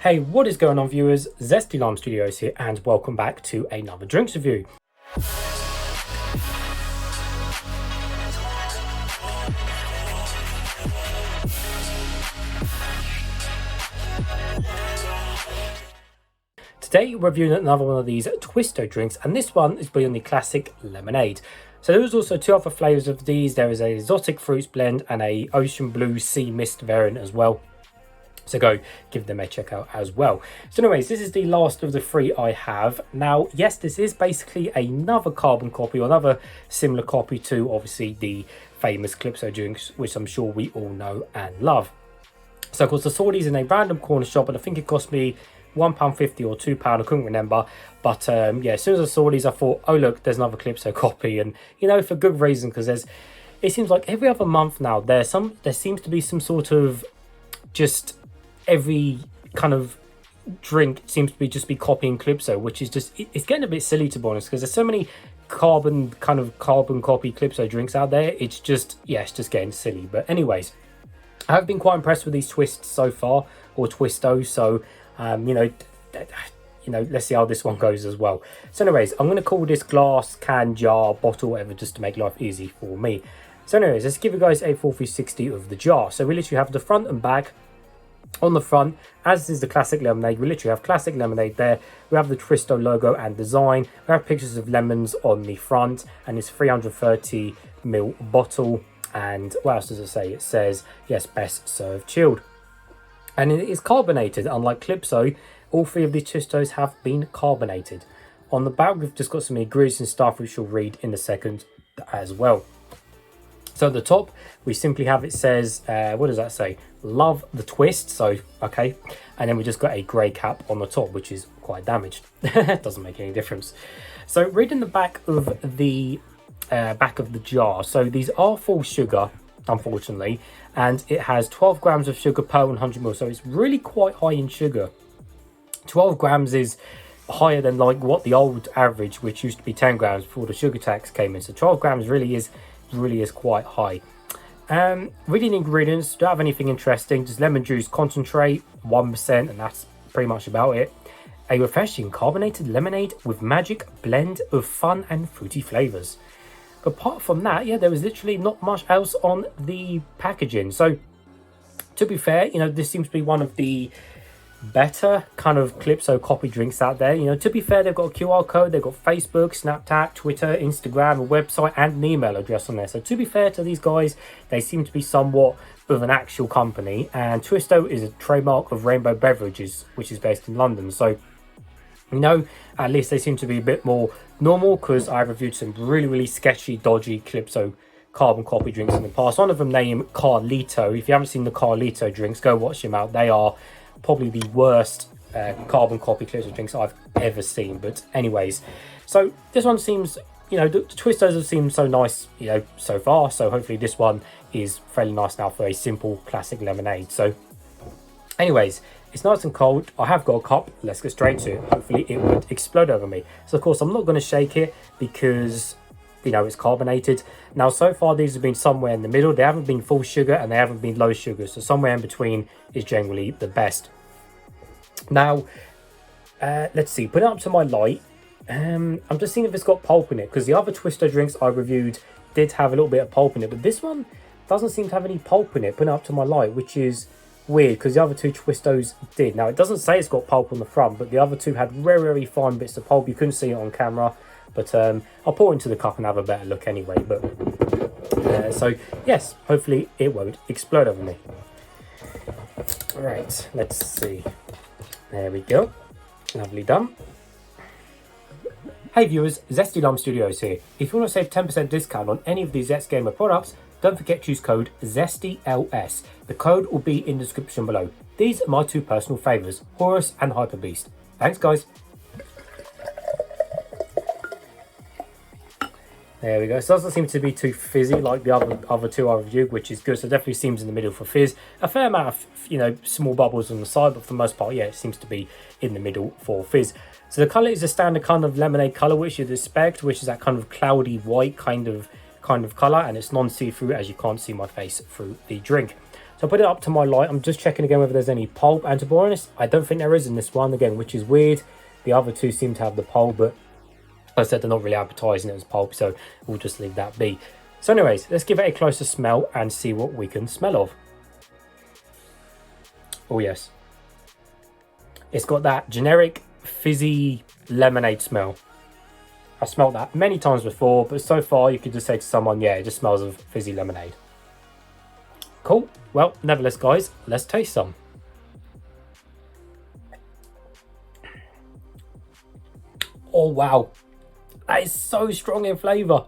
Hey, what is going on, viewers? Zesty Lime Studios here, and welcome back to another drinks review. Today we're reviewing another one of these Twisto drinks, and this one is beyond the classic lemonade. So there is also two other flavours of these. There is a exotic fruits blend and a ocean blue sea mist variant as well. So go give them a check out as well. So anyways, this is the last of the three I have. Now, yes, this is basically another carbon copy, or another similar copy to obviously the famous Calypso drinks, which I'm sure we all know and love. So of course I saw these in a random corner shop, and I think it cost me £1.50 or £2, I couldn't remember. But yeah, as soon as I saw these I thought, oh look, there's another Calypso copy, and you know, for good reason, because it seems like every other month now there seems to be some sort of, just every kind of drink seems to be copying Calypso, which is just, it's getting a bit silly, to be honest, because there's so many carbon copy Calypso drinks out there. It's just, yeah, it's just getting silly. But anyways, I have been quite impressed with these twists so far, or Twisto, so you know, let's see how this one goes as well. So anyways, I'm going to call this glass, can, jar, bottle, whatever, just to make life easy for me. So anyways, let's give you guys a full 360 of the jar. So we literally have the front and back. On the front, as is the classic lemonade, we literally have classic lemonade there. We have the Twisto logo and design. We have pictures of lemons on the front, and it's 330ml bottle. And what else does it say? It says, yes, best served chilled. And it is carbonated. Unlike Calypso, all three of these Twistos have been carbonated. On the back, we've just got some ingredients and stuff, which you'll read in a second as well. So at the top, we simply have, it says, what does that say? Love the twist. So, okay. And then we just got a grey cap on the top, which is quite damaged. Doesn't make any difference. So reading the back of the jar. So these are full sugar, unfortunately. And it has 12 grams of sugar per 100 ml. So it's really quite high in sugar. 12 grams is higher than like what the old average, which used to be 10 grams before the sugar tax came in. So 12 grams really is quite high. Reading ingredients, don't have anything interesting, just lemon juice concentrate 1%, and that's pretty much about it. A refreshing carbonated lemonade with magic blend of fun and fruity flavors. But apart from that, yeah, there was literally not much else on the packaging. So to be fair, you know, this seems to be one of the better kind of Calypso copy drinks out there. You know, to be fair, they've got a QR code, they've got Facebook, Snapchat, Twitter, Instagram, a website, and an email address on there. So to be fair to these guys, they seem to be somewhat of an actual company. And Twisto is a trademark of Rainbow Beverages, which is based in London. So, you know, at least they seem to be a bit more normal, because I've reviewed some really sketchy, dodgy Calypso carbon copy drinks in the past. One of them named Carlito. If you haven't seen the Carlito drinks, go watch them out. They are probably the worst carbon copy Calypso drinks I've ever seen. But anyways, so this one seems, you know, the Twistos have seemed so nice, you know, so far. So hopefully this one is fairly nice now for a simple classic lemonade. So anyways, it's nice and cold. I have got a cup. Let's get straight to it. Hopefully it would explode over me. So of course I'm not going to shake it, because you know, it's carbonated. Now so far these have been somewhere in the middle. They haven't been full sugar and they haven't been low sugar, so somewhere in between is generally the best. Now let's see, put it up to my light. I'm just seeing if it's got pulp in it, because the other Twisto drinks I reviewed did have a little bit of pulp in it, but this one doesn't seem to have any pulp in it. Put it up to my light, which is weird, because the other two Twistos did. Now it doesn't say it's got pulp on the front, but the other two had very fine bits of pulp. You couldn't see it on camera, but I'll pour it into the cup and have a better look anyway. But so yes, hopefully it won't explode over me. Right, let's see. There we go. Lovely done. Hey viewers, Zesty Lime Studios here. If you want to save 10% discount on any of these Zest Gamer products, don't forget to use code ZESTYLS. The code will be in the description below. These are my two personal favourites, Horus and Hyper Beast. Thanks guys. There we go. So it doesn't seem to be too fizzy like the other two I reviewed, which is good. So it definitely seems in the middle for fizz. A fair amount of, you know, small bubbles on the side, but for the most part, yeah, it seems to be in the middle for fizz. So the colour is a standard kind of lemonade colour, which you'd expect, which is that kind of cloudy white kind of colour, and it's non-see-through, as you can't see my face through the drink. So I put it up to my light. I'm just checking again whether there's any pulp. And to be honest, I don't think there is in this one again, which is weird. The other two seem to have the pulp, but like I said, they're not really advertising it as pulp, so we'll just leave that be. So anyways, let's give it a closer smell and see what we can smell of. Oh yes. It's got that generic fizzy lemonade smell. I smelled that many times before, but so far you could just say to someone, yeah, it just smells of fizzy lemonade. Cool. Well, nevertheless, guys, let's taste some. Oh, wow. That is so strong in flavour.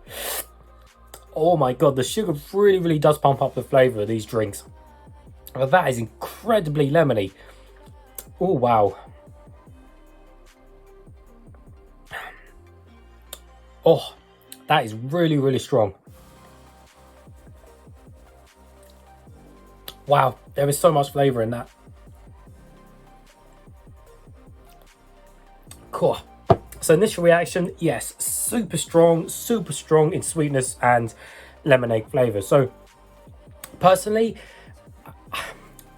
Oh my god, the sugar really does pump up the flavour of these drinks. But that is incredibly lemony. Oh, wow. Oh, that is really strong. Wow, there is so much flavour in that. Cool. So initial reaction, yes, super strong in sweetness and lemonade flavour. So personally,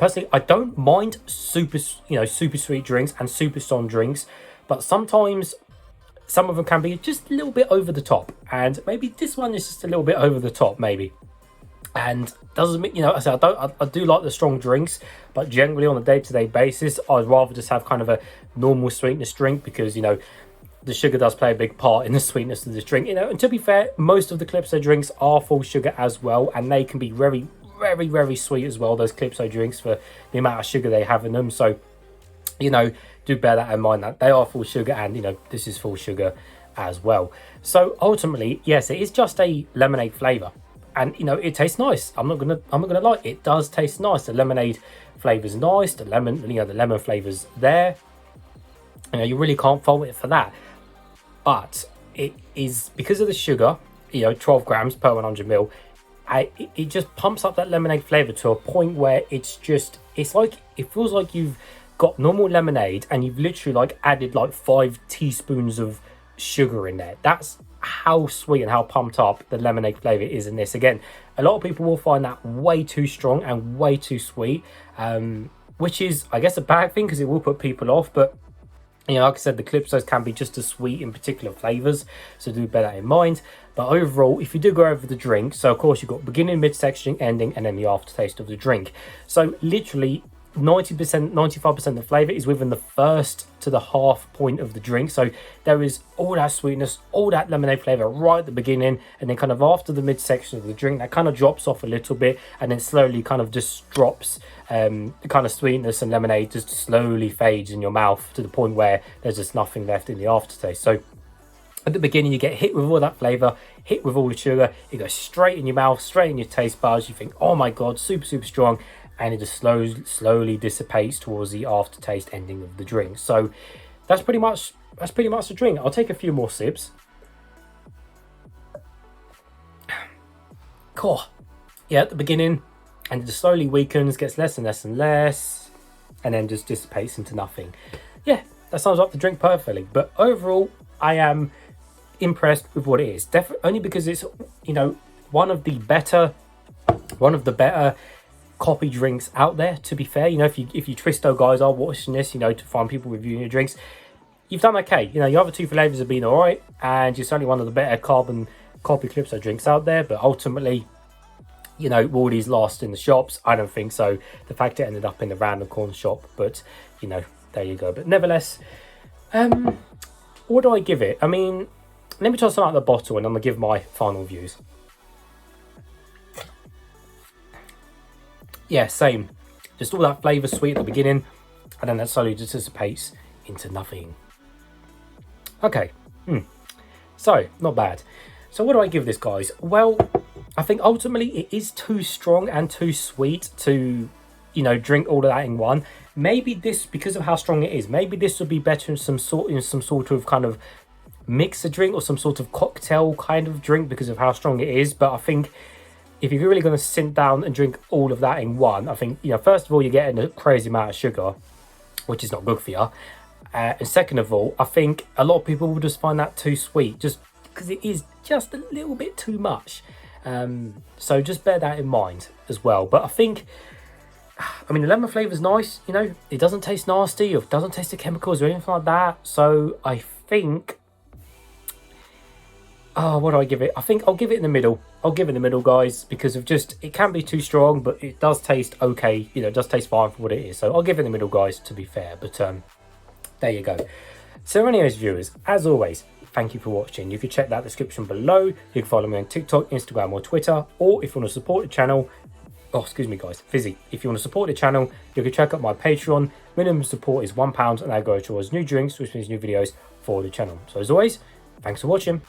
I don't mind super sweet drinks and super strong drinks, but sometimes some of them can be just a little bit over the top, and maybe this one is just a little bit over the top, maybe. And doesn't mean, you know, I do like the strong drinks, but generally on a day-to-day basis, I'd rather just have kind of a normal sweetness drink, because, you know, the sugar does play a big part in the sweetness of this drink. You know, and to be fair, most of the Calypso drinks are full sugar as well, and they can be very sweet as well, those Calypso drinks, for the amount of sugar they have in them. So, you know, do bear that in mind, that they are full sugar, and, you know, this is full sugar as well. So ultimately, yes, it is just a lemonade flavour. And, you know, it tastes nice. I'm not gonna lie, it does taste nice. The lemonade flavour's nice. The lemon flavour's there. You know, you really can't fault it for that. But it is, because of the sugar, you know, 12 grams per 100 ml, it just pumps up that lemonade flavour to a point where it feels like you've got normal lemonade and you've literally like added like 5 teaspoons of sugar in there. That's how sweet and how pumped up the lemonade flavour is in this. Again, a lot of people will find that way too strong and way too sweet, which is, I guess, a bad thing, because it will put people off. But, you know, like I said, the Calypsos can be just as sweet in particular flavours, so do bear that in mind. But overall, if you do go over the drink, so of course you've got beginning, midsection, ending, and then the aftertaste of the drink. So literally 90%, 95% of the flavour is within the first to the half point of the drink. So there is all that sweetness, all that lemonade flavour right at the beginning, and then kind of after the midsection of the drink, that kind of drops off a little bit, and then slowly kind of just drops. The kind of sweetness and lemonade just slowly fades in your mouth to the point where there's just nothing left in the aftertaste. So at the beginning, you get hit with all that flavour, hit with all the sugar, it goes straight in your mouth, straight in your taste buds. You think, oh my god, super strong. And it just slowly dissipates towards the aftertaste ending of the drink. So that's pretty much the drink. I'll take a few more sips. Cool. Yeah, at the beginning, and it just slowly weakens, gets less and less, and then just dissipates into nothing. Yeah, that sums up the drink perfectly. But overall, I am impressed with what it is. Definitely only because it's, you know, one of the better coffee drinks out there, to be fair. You know, if you Twisto guys are watching this, you know, to find people reviewing your drinks, you've done okay. You know, your other two flavours have been alright, and you're certainly one of the better carbon copy Calypso drinks out there. But ultimately, you know, will these last in the shops? I don't think so. The fact it ended up in the random corner shop, but, you know, there you go. But nevertheless, what do I give it? I mean, let me try something out of the bottle, and I'm going to give my final views. Yeah, same. Just all that flavour sweet at the beginning, and then that slowly just dissipates into nothing. Okay. So, not bad. So what do I give this, guys? Well, I think ultimately it is too strong and too sweet to, you know, drink all of that in one. Maybe this, because of how strong it is, maybe this would be better in some sort of kind of mixer drink, or some sort of cocktail kind of drink, because of how strong it is. But I think if you're really going to sit down and drink all of that in one, I think, you know, first of all, you're getting a crazy amount of sugar, which is not good for you. And second of all, I think a lot of people will just find that too sweet, just because it is just a little bit too much. So just bear that in mind as well. But I think I mean, the lemon flavour is nice, you know, it doesn't taste nasty or doesn't taste the chemicals or anything like that. So I think, oh, what do I give it? I think I'll give it in the middle. I'll give it in the middle, guys, because of just, it can't be too strong, but it does taste okay. You know, it does taste fine for what it is. So I'll give it in the middle, guys, to be fair. But there you go. So anyways, viewers, as always, thank you for watching. You can check that description below. You can follow me on TikTok, Instagram or Twitter. Or if you want to support the channel, oh, excuse me, guys, Fizzy. If you want to support the channel, you can check out my Patreon. Minimum support is £1 and that goes towards new drinks, which means new videos for the channel. So as always, thanks for watching.